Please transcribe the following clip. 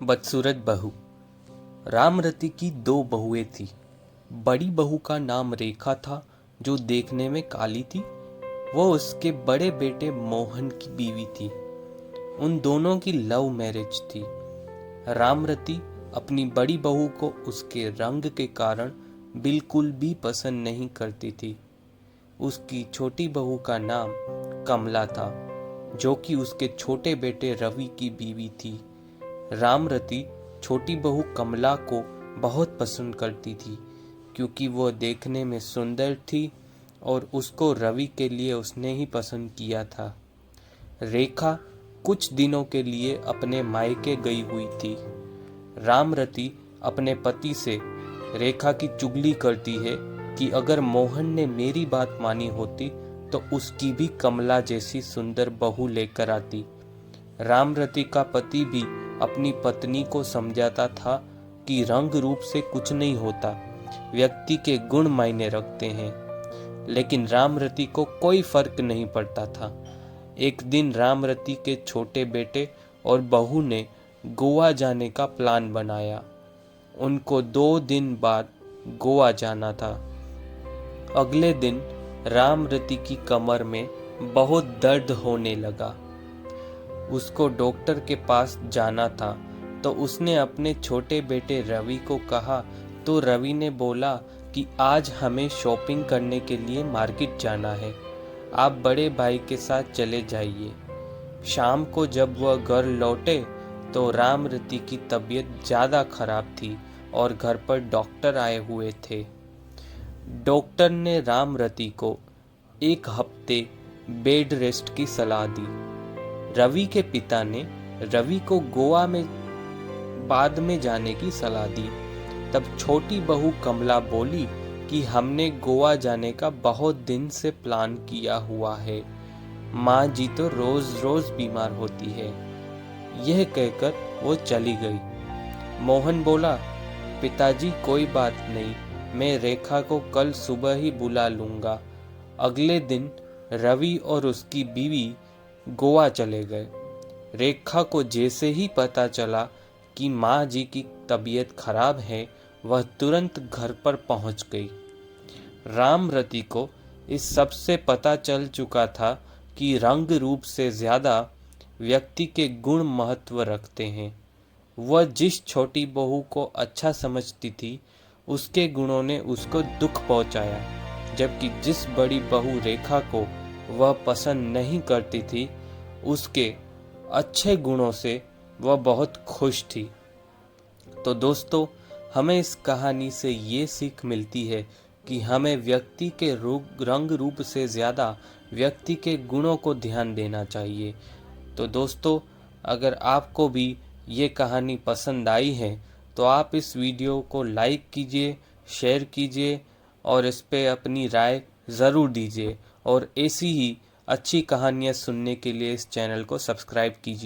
बदसूरत बहू। रामरती की दो बहुएं थी। बड़ी बहू का नाम रेखा था, जो देखने में काली थी। वो उसके बड़े बेटे मोहन की बीवी थी। उन दोनों की लव मैरिज थी। रामरती अपनी बड़ी बहू को उसके रंग के कारण बिल्कुल भी पसंद नहीं करती थी। उसकी छोटी बहू का नाम कमला था, जो कि उसके छोटे बेटे रवि की बीवी थी। रामरती छोटी बहू कमला को बहुत पसंद करती थी, क्योंकि वह देखने में सुंदर थी और उसको रवि के लिए उसने ही पसंद किया था। रेखा कुछ दिनों के लिए अपने मायके गई हुई थी। रामरती अपने पति से रेखा की चुगली करती है कि अगर मोहन ने मेरी बात मानी होती तो उसकी भी कमला जैसी सुंदर बहू लेकर आती। रामरती का पति भी अपनी पत्नी को समझाता था कि रंग रूप से कुछ नहीं होता, व्यक्ति के गुण मायने रखते हैं। लेकिन रामरती को कोई फर्क नहीं पड़ता था। एक दिन रामरती के छोटे बेटे और बहू ने गोवा जाने का प्लान बनाया। उनको 2 दिन बाद गोवा जाना था। अगले दिन रामरती की कमर में बहुत दर्द होने लगा। उसको डॉक्टर के पास जाना था, तो उसने अपने छोटे बेटे रवि को कहा, तो रवि ने बोला कि आज हमें शॉपिंग करने के लिए मार्केट जाना है, आप बड़े भाई के साथ चले जाइए। शाम को जब वह घर लौटे तो रामरती की तबीयत ज़्यादा खराब थी और घर पर डॉक्टर आए हुए थे। डॉक्टर ने रामरती को 1 हफ्ते बेड रेस्ट की सलाह दी। रवि के पिता ने रवि को गोवा में बाद में जाने की सलाह दी। तब छोटी बहू कमला बोली कि हमने गोवा जाने का बहुत दिन से प्लान किया हुआ है, माँ जी तो रोज रोज बीमार होती है। यह कहकर वो चली गई। मोहन बोला, पिताजी कोई बात नहीं, मैं रेखा को कल सुबह ही बुला लूंगा। अगले दिन रवि और उसकी बीवी गोवा चले गए। रेखा को जैसे ही पता चला कि माँ जी की तबीयत खराब है, वह तुरंत घर पर पहुंच गई। रामरती को इस सब से पता चल चुका था कि रंग रूप से ज़्यादा व्यक्ति के गुण महत्व रखते हैं। वह जिस छोटी बहू को अच्छा समझती थी, उसके गुणों ने उसको दुख पहुंचाया, जबकि जिस बड़ी बहू रेखा को वह पसंद नहीं करती थी, उसके अच्छे गुणों से वह बहुत खुश थी। तो दोस्तों, हमें इस कहानी से ये सीख मिलती है कि हमें व्यक्ति के रंग रूप से ज़्यादा व्यक्ति के गुणों को ध्यान देना चाहिए। तो दोस्तों, अगर आपको भी ये कहानी पसंद आई है तो आप इस वीडियो को लाइक कीजिए, शेयर कीजिए और इस पे अपनी राय ज़रूर दीजिए। और ऐसी ही अच्छी कहानियाँ सुनने के लिए इस चैनल को सब्सक्राइब कीजिए।